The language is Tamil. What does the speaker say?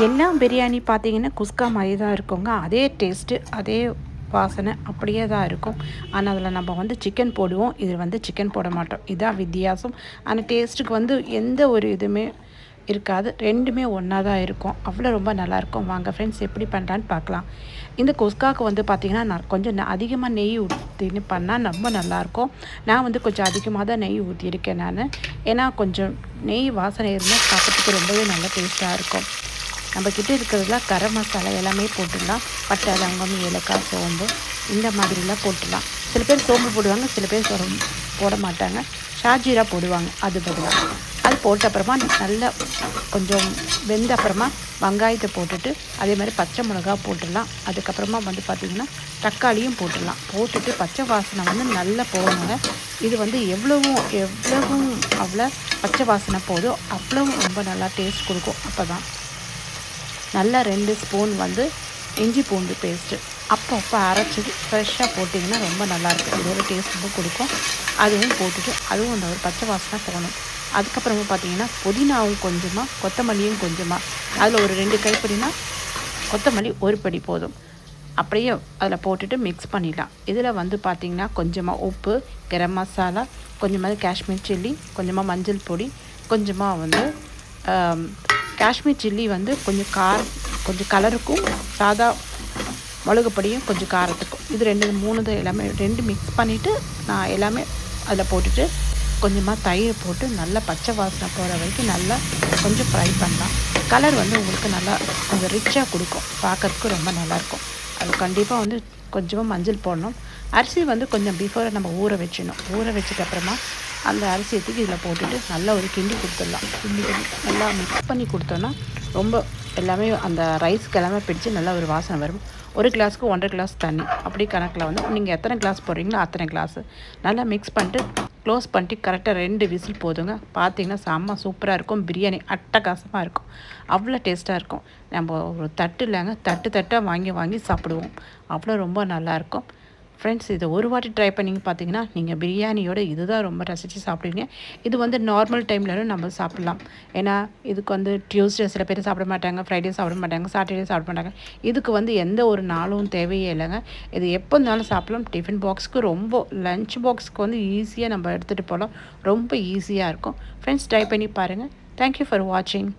எல்லா பிரியாணி பார்த்தீங்கன்னா குஸ்கா மாதிரி தான் இருக்குங்க. அதே டேஸ்ட்டு, அதே வாசனை அப்படியே தான் இருக்கும். ஆனால் அதில் நம்ம வந்து சிக்கன் போடுவோம், இதில் வந்து சிக்கன் போட மாட்டோம். இதான் வித்தியாசம். ஆனால் டேஸ்ட்டுக்கு வந்து எந்த ஒரு இதுவுமே இருக்காது. ரெண்டுமே ஒன்றா தான் இருக்கும். அவ்வளோ ரொம்ப நல்லாயிருக்கும். வாங்க ஃப்ரெண்ட்ஸ் எப்படி பண்ணுறான்னு பார்க்கலாம். இந்த குஸ்காவுக்கு வந்து பார்த்திங்கன்னா நான் கொஞ்சம் அதிகமாக நெய் ஊற்றின்னு பண்ணால் ரொம்ப நல்லாயிருக்கும். நான் வந்து கொஞ்சம் அதிகமாக தான் நெய் ஊற்றியிருக்கேன் நான். ஏன்னா கொஞ்சம் நெய் வாசனை இருந்தால் சாப்பிட்றதுக்கு ரொம்பவே நல்ல டேஸ்ட்டாக இருக்கும். நம்மக்கிட்ட இருக்கிறதுல கரம் மசாலா எல்லாமே போட்டுடலாம். பட்டை, லவங்கம், ஏலக்காய், சோம்பு இந்த மாதிரிலாம் போட்டுடலாம். சில பேர் சோம்பு போடுவாங்க, சில பேர் போட மாட்டாங்க. ஷாஜீரா போடுவாங்க அது பதிலாக. அது போட்ட அப்புறமா நல்லா கொஞ்சம் வெந்த அப்புறமா வெங்காயத்தை போட்டுட்டு அதே மாதிரி பச்சை மிளகா போட்டுடலாம். அதுக்கப்புறமா வந்து பார்த்திங்கன்னா தக்காளியும் போட்டுடலாம். போட்டுட்டு பச்சை வாசனை வந்து நல்லா போகணுங்க. இது வந்து எவ்வளவும் அவ்வளோ பச்சை வாசனை போதோ அவ்வளவும் ரொம்ப நல்லா டேஸ்ட் கொடுக்கும். அப்போ தான் நல்லா 2 ஸ்பூன் வந்து இஞ்சி பூண்டு பேஸ்ட்டு அப்போ அரைச்சிட்டு ஃப்ரெஷ்ஷாக போட்டிங்கன்னா ரொம்ப நல்லாயிருக்கும். இதோட டேஸ்ட்டும் கொடுக்கும். அதுவும் போட்டுட்டு அதுவும் அந்த ஒரு பச்சை வாசனை போகணும். அதுக்கப்புறமா பார்த்திங்கன்னா புதினாவும் கொஞ்சமாக, கொத்தமல்லியும் கொஞ்சமாக, அதில் ஒரு 2 கைப்பிடினா கொத்தமல்லி ஒரு படி போதும். அப்படியே அதில் போட்டுட்டு மிக்ஸ் பண்ணிடலாம். இதில் வந்து பார்த்திங்கன்னா கொஞ்சமாக உப்பு, கரம் மசாலா, கொஞ்சமாக காஷ்மீர் சில்லி, கொஞ்சமாக மஞ்சள் பொடி, கொஞ்சமாக வந்து காஷ்மீர் சில்லி வந்து கொஞ்சம் கலருக்கும், சாதா மிளகுப்பொடியும் கொஞ்சம் காரத்துக்கும், இது 2 3 எல்லாமே 2 மிக்ஸ் பண்ணிவிட்டு நான் எல்லாமே அதில் போட்டுட்டு கொஞ்சமாக தயிர் போட்டு நல்லா பச்சை வாசனை போகிற வரைக்கும் நல்லா கொஞ்சம் ஃப்ரை பண்ணலாம். கலர் வந்து உங்களுக்கு நல்லா கொஞ்சம் ரிச்சாக கொடுக்கும். பார்க்கறதுக்கு ரொம்ப நல்லாயிருக்கும். அது கண்டிப்பாக வந்து கொஞ்சமாக மஞ்சள் போடணும். அரிசி வந்து கொஞ்சம் பிஃபோரை நம்ம ஊற வச்சிடணும். ஊற வச்சுட்டு அப்புறமா அந்த அரிசியை தூக்கி இதில் போட்டுட்டு நல்லா ஒரு கிண்டி கொடுத்துடலாம். கிண்டி நல்லா மிக்ஸ் பண்ணி கொடுத்தோன்னா ரொம்ப எல்லாமே அந்த ரைஸ்க்கு எல்லாமே பிடிச்சி நல்லா ஒரு வாசனை வரும். 1 கிளாஸுக்கு 1.5 கிளாஸ் தண்ணி அப்படி கணக்கில் வந்து நீங்கள் எத்தனை கிளாஸ் போடுறீங்களோ அத்தனை கிளாஸு நல்லா மிக்ஸ் பண்ணிட்டு க்ளோஸ் பண்ணிட்டு கரெக்டாக 2 விசில் போதுங்க. பார்த்தீங்கன்னா செம்ம சூப்பராக இருக்கும். பிரியாணி அட்டகாசமாக இருக்கும். அவ்வளோ டேஸ்ட்டாக இருக்கும். நம்ம ஒரு தட்டு இல்லைங்க, தட்டாக வாங்கி சாப்பிடுவோம். அவ்வளோ ரொம்ப நல்லாயிருக்கும். ஃப்ரெண்ட்ஸ், இதை ஒரு வாட்டி ட்ரை பண்ணிங்க பார்த்தீங்கன்னா நீங்கள் பிரியாணியோட இதுதான் ரொம்ப ரசித்து சாப்பிடுவீங்க. இது வந்து நார்மல் டைம்லலும் நம்ம சாப்பிட்லாம். ஏன்னா இதுக்கு வந்து டியூஸ்டே சில பேர் சாப்பிட மாட்டாங்க, ஃப்ரைடே சாப்பிட மாட்டாங்க, சாட்டர்டே சாப்பிட மாட்டாங்க. இதுக்கு வந்து எந்த ஒரு நாளும் தேவையே இல்லைங்க. இது எப்போ இருந்தாலும் சாப்பிடலாம். டிஃபன் பாக்ஸுக்கு ரொம்ப லஞ்ச் பாக்ஸுக்கு வந்து ஈஸியாக நம்ம எடுத்துகிட்டு போகலாம். ரொம்ப ஈஸியாக இருக்கும். ஃப்ரெண்ட்ஸ், ட்ரை பண்ணி பாருங்கள். தேங்க்யூ ஃபார் வாட்சிங்.